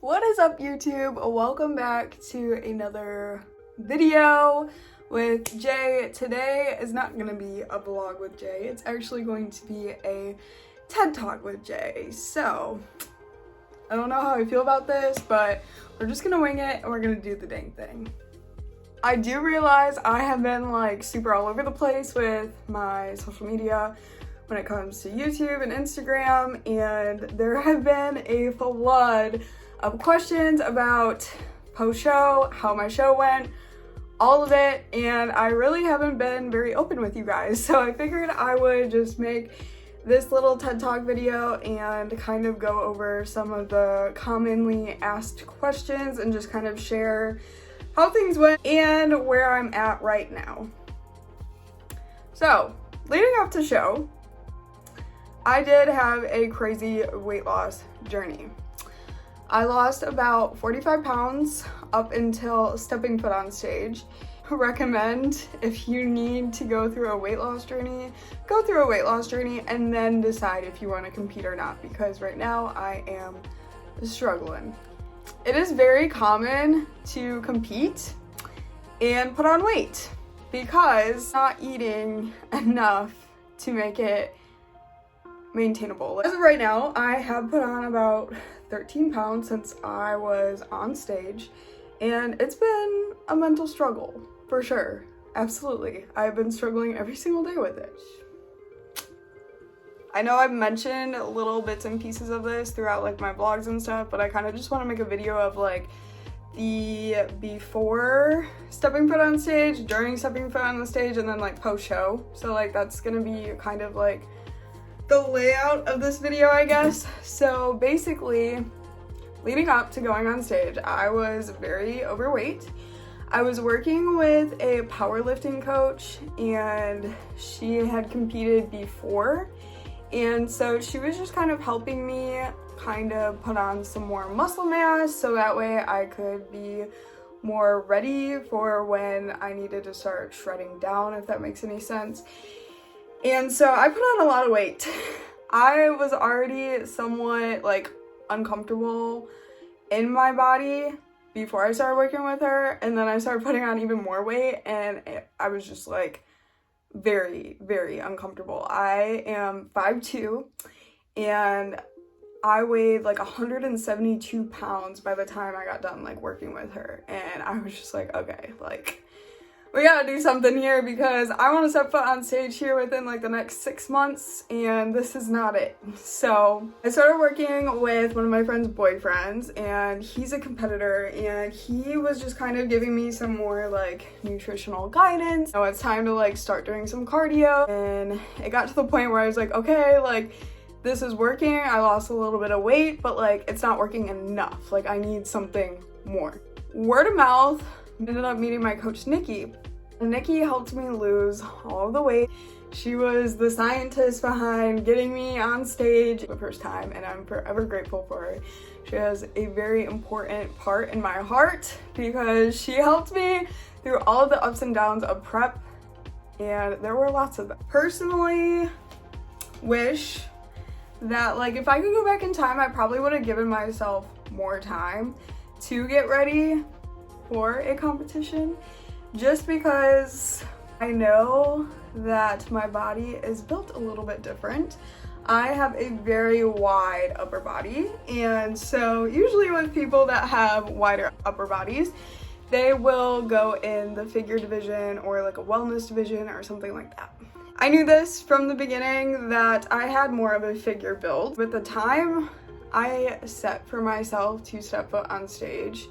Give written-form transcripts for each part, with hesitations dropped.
What is up, YouTube? Welcome back to another video with Jay. Today is not gonna be a vlog with Jay. It's actually going to be a TED Talk with Jay. So, I don't know how I feel about this, but we're just gonna wing it and we're gonna do the dang thing. I do realize I have been like super all over the place with my social media when it comes to YouTube and Instagram, and there have been a flood of questions about post-show, how my show went, all of it, and I really haven't been very open with you guys. So I figured I would just make this little TED Talk video and kind of go over some of the commonly asked questions and just kind of share how things went and where I'm at right now. So, leading up to show, I did have a crazy weight loss journey. I lost about 45 pounds up until stepping foot on stage. Recommend, if you need to go through a weight loss journey, go through a weight loss journey and then decide if you want to compete or not, because right now I am struggling. It is very common to compete and put on weight because not eating enough to make it maintainable. As of right now, I have put on about 13 pounds since I was on stage, and it's been a mental struggle for sure. Absolutely. I've been struggling every single day with it. I know I've mentioned little bits and pieces of this throughout like my vlogs and stuff, but I kind of just want to make a video of like the before stepping foot on stage, during stepping foot on the stage, and then like post show. So like that's gonna be kind of like the layout of this video, I guess. So basically, leading up to going on stage, I was very overweight. I was working with a powerlifting coach, and she had competed before, and so she was just kind of helping me kind of put on some more muscle mass so that way I could be more ready for when I needed to start shredding down, if that makes any sense. And so I put on a lot of weight. I was already somewhat like uncomfortable in my body before I started working with her, and then I started putting on even more weight, and I was just like very, very uncomfortable. I am 5'2", and I weighed like 172 pounds by the time I got done like working with her, and I was just like, okay, like we gotta do something here because I want to step foot on stage here within like the next 6 months, and this is not it. So I started working with one of my friend's boyfriends, and he's a competitor, and he was just kind of giving me some more like nutritional guidance. So it's time to like start doing some cardio, and it got to the point where I was like, okay, like this is working. I lost a little bit of weight, but like it's not working enough. Like I need something more. Word of mouth. Ended up meeting my coach, Nikki. Nikki helped me lose all of the weight. She was the scientist behind getting me on stage the first time, and I'm forever grateful for her. She has a very important part in my heart because she helped me through all of the ups and downs of prep, and there were lots of them. Personally, wish that like if I could go back in time, I probably would have given myself more time to get ready for a competition, just because I know that my body is built a little bit different. I have a very wide upper body, and so usually with people that have wider upper bodies, they will go in the figure division or like a wellness division or something like that. I knew this from the beginning that I had more of a figure build. With the time I set for myself to step foot on stage,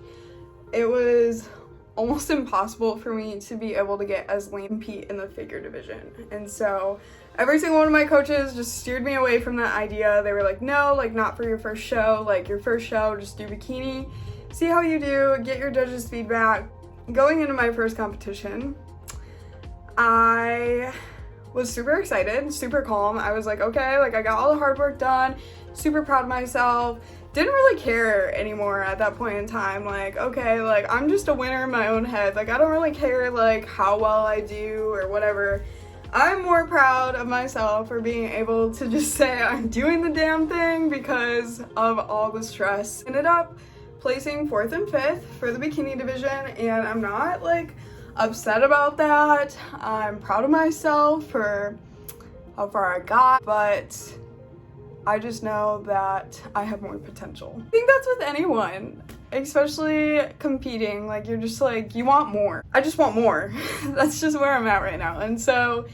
it was almost impossible for me to be able to get as lean and compete in the figure division. And so every single one of my coaches just steered me away from that idea. They were like, no, like not for your first show. Like your first show, just do bikini, see how you do, get your judges' feedback. Going into my first competition, I was super excited, super calm. I was like, okay, like I got all the hard work done, super proud of myself. Didn't really care anymore at that point in time. Like, okay, like I'm just a winner in my own head. Like I don't really care like how well I do or whatever. I'm more proud of myself for being able to just say I'm doing the damn thing because of all the stress. Ended up placing 4th and 5th for the bikini division, and I'm not like upset about that. I'm proud of myself for how far I got, but I just know that I have more potential. I think that's with anyone, especially competing. Like, you're just like, you want more. I just want more. That's just where I'm at right now. And so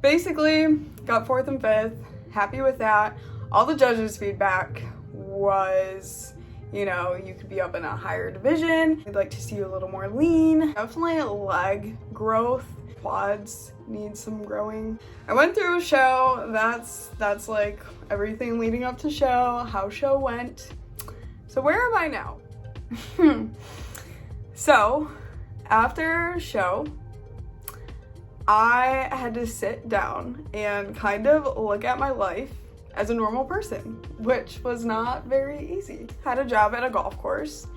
basically got 4th and 5th, happy with that. All the judges' feedback was, you know, you could be up in a higher division. I'd like to see you a little more lean. Definitely leg growth. Quads need some growing. I went through a show. That's like everything leading up to show, how show went. So where am I now? So after show, I had to sit down and kind of look at my life as a normal person, which was not very easy. Had a job at a golf course,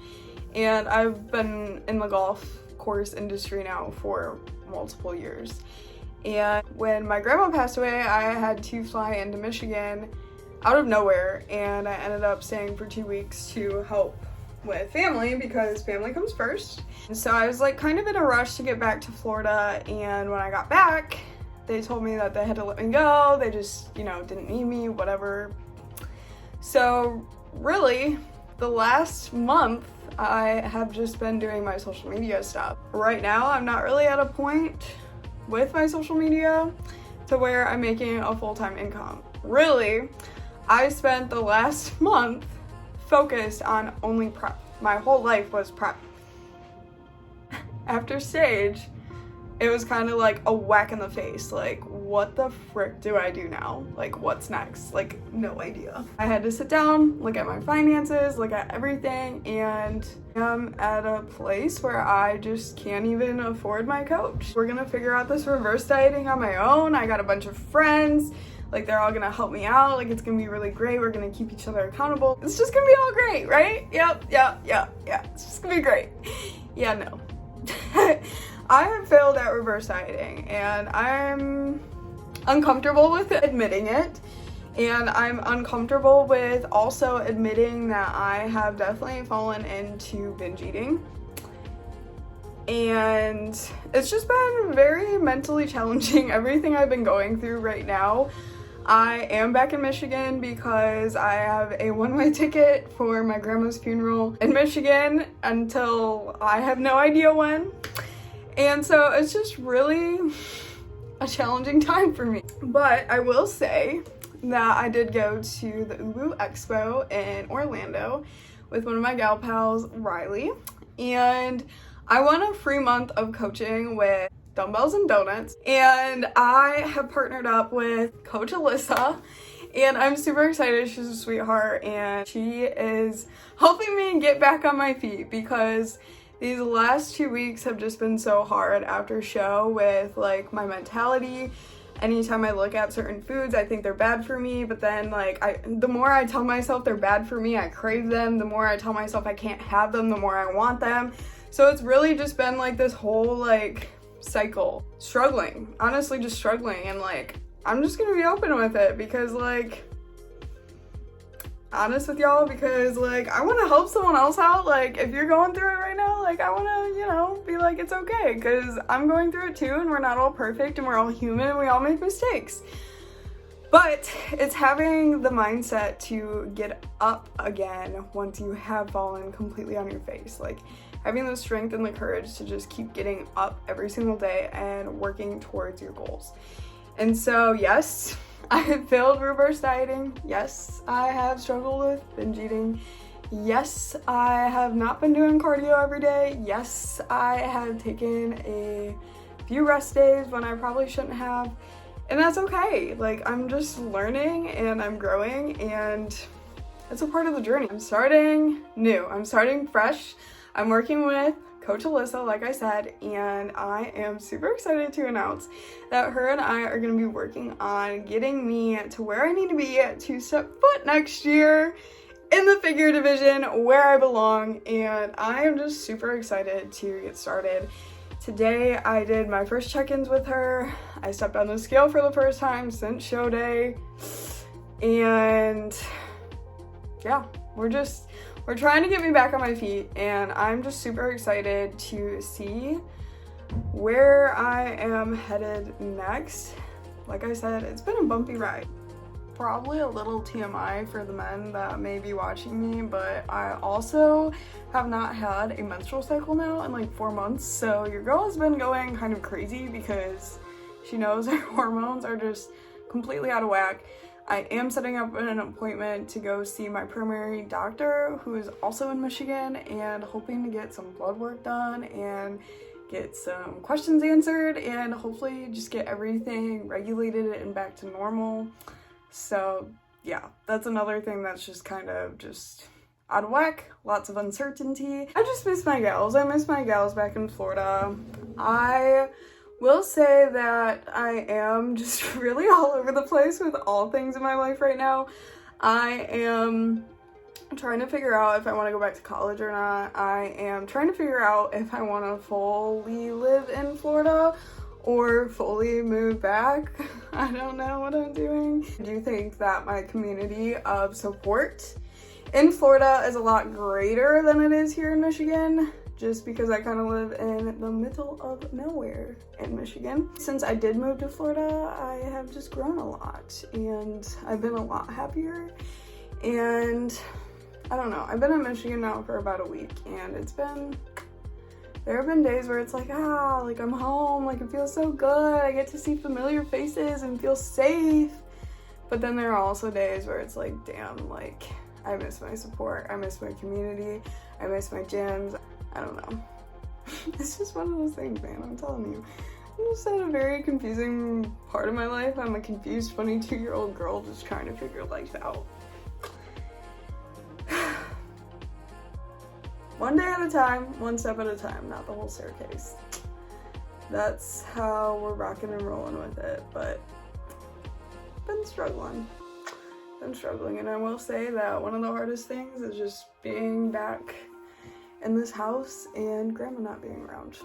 and I've been in the golf course industry now for multiple years. And when my grandma passed away, I had to fly into Michigan out of nowhere, and I ended up staying for 2 weeks to help with family because family comes first. And so I was like kind of in a rush to get back to Florida, and when I got back, they told me that they had to let me go. They just, you know, didn't need me, whatever. So really, the last month, I have just been doing my social media stuff. Right now, I'm not really at a point with my social media to where I'm making a full-time income. Really, I spent the last month focused on only prep. My whole life was prep. After stage, it was kind of like a whack in the face. Like, what the frick do I do now? Like, what's next? Like, no idea. I had to sit down, look at my finances, look at everything, and I'm at a place where I just can't even afford my coach. We're gonna figure out this reverse dieting on my own. I got a bunch of friends. Like, they're all gonna help me out. Like, it's gonna be really great. We're gonna keep each other accountable. It's just gonna be all great, right? Yep. It's just gonna be great. Yeah, no. I have failed at reverse dieting, and I'm uncomfortable with admitting it, and I'm uncomfortable with also admitting that I have definitely fallen into binge eating, and it's just been very mentally challenging, everything I've been going through right now. I am back in Michigan because I have a one-way ticket for my grandma's funeral in Michigan until I have no idea when. And so it's just really a challenging time for me. But I will say that I did go to the Ubu Expo in Orlando with one of my gal pals, Riley. And I won a free month of coaching with Dumbbells and Donuts. And I have partnered up with Coach Alyssa. And I'm super excited. She's a sweetheart. And she is helping me get back on my feet because these last 2 weeks have just been so hard after show with like my mentality. Anytime I look at certain foods, I think they're bad for me, but then like the more I tell myself they're bad for me, I crave them. The more I tell myself I can't have them, the more I want them. So it's really just been like this whole like cycle. Struggling, honestly just struggling, and like I'm just gonna be open with it because like honest with y'all, because like I want to help someone else out. Like, if you're going through it right now, like I want to, you know, be like, it's okay, because I'm going through it too, and we're not all perfect, and we're all human, and we all make mistakes. But it's having the mindset to get up again once you have fallen completely on your face, like having the strength and the courage to just keep getting up every single day and working towards your goals. And so yes, I have failed reverse dieting. Yes, I have struggled with binge eating. Yes, I have not been doing cardio every day. Yes, I have taken a few rest days when I probably shouldn't have. And that's okay. Like, I'm just learning and I'm growing, and it's a part of the journey. I'm starting new. I'm starting fresh. I'm working with Coach Alyssa, like I said, and I am super excited to announce that her and I are going to be working on getting me to where I need to be to step foot next year in the figure division where I belong, and I am just super excited to get started. Today I did my first check-ins with her. I stepped on the scale for the first time since show day, and yeah, we're we're trying to get me back on my feet, and I'm just super excited to see where I am headed next. Like I said, it's been a bumpy ride. Probably a little TMI for the men that may be watching me, but I also have not had a menstrual cycle now in like 4 months, so your girl has been going kind of crazy because she knows her hormones are just completely out of whack. I am setting up an appointment to go see my primary doctor, who is also in Michigan, and hoping to get some blood work done and get some questions answered and hopefully just get everything regulated and back to normal. So yeah, that's another thing that's just kind of just out of whack, lots of uncertainty. I just miss my gals. I miss my gals back in Florida. I will say that I am just really all over the place with all things in my life right now. I am trying to figure out if I want to go back to college or not. I am trying to figure out if I want to fully live in Florida or fully move back. I don't know what I'm doing. I do think that my community of support in Florida is a lot greater than it is here in Michigan, just because I kind of live in the middle of nowhere in Michigan. Since I did move to Florida, I have just grown a lot and I've been a lot happier. And I don't know, I've been in Michigan now for about a week, and there have been days where it's like, like I'm home, like it feels so good, I get to see familiar faces and feel safe. But then there are also days where it's like, damn, like I miss my support, I miss my community, I miss my gyms. I don't know. It's just one of those things, man, I'm telling you. I'm just at a very confusing part of my life. I'm a confused 22-year-old girl just trying to figure life out. One day at a time, one step at a time, not the whole staircase. That's how we're rocking and rolling with it, but been struggling, and I will say that one of the hardest things is just being back in this house and grandma not being around.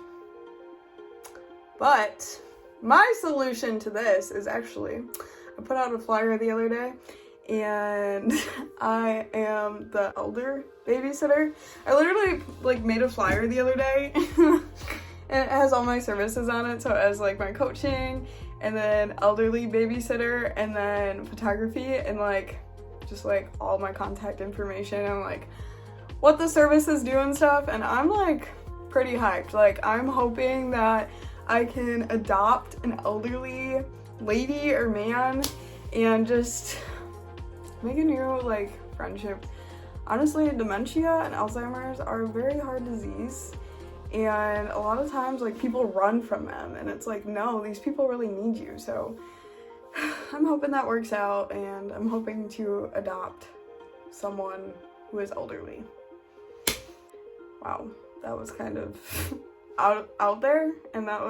But my solution to this is actually, I put out a flyer the other day, and I am the elder babysitter. I literally like made a flyer the other day and it has all my services on it. So it has like my coaching, and then elderly babysitter, and then photography, and like just like all my contact information and like what the services do and stuff. And I'm like pretty hyped. Like I'm hoping that I can adopt an elderly lady or man and just make a new like friendship. Honestly, dementia and Alzheimer's are a very hard disease, and a lot of times like people run from them, and it's like, no, these people really need you. So I'm hoping that works out, and I'm hoping to adopt someone who is elderly. Wow, that was kind of out there, and that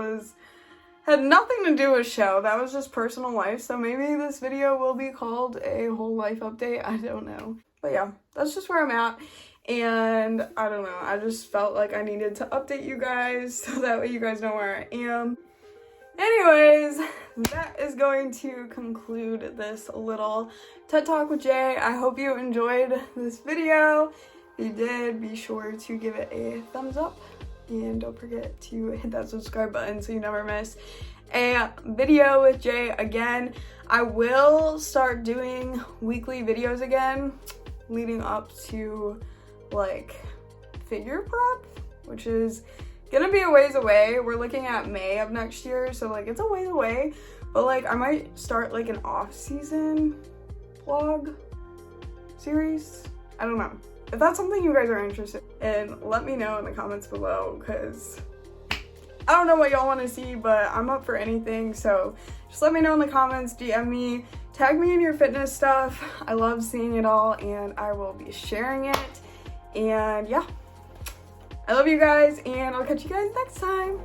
had nothing to do with show. That was just personal life. So maybe this video will be called a whole life update. I don't know. But yeah, that's just where I'm at. And I don't know, I just felt like I needed to update you guys so that way you guys know where I am. Anyways, that is going to conclude this little TED Talk with Jay. I hope you enjoyed this video. If you did, be sure to give it a thumbs up. And don't forget to hit that subscribe button so you never miss a video with Jay again. I will start doing weekly videos again leading up to like figure prep, which is gonna be a ways away. We're looking at May of next year, so like it's a ways away, but like I might start like an off-season vlog series. I don't know. If that's something you guys are interested in, let me know in the comments below, because I don't know what y'all want to see, but I'm up for anything. So just let me know in the comments, DM me, tag me in your fitness stuff. I love seeing it all, and I will be sharing it. And yeah, I love you guys, and I'll catch you guys next time.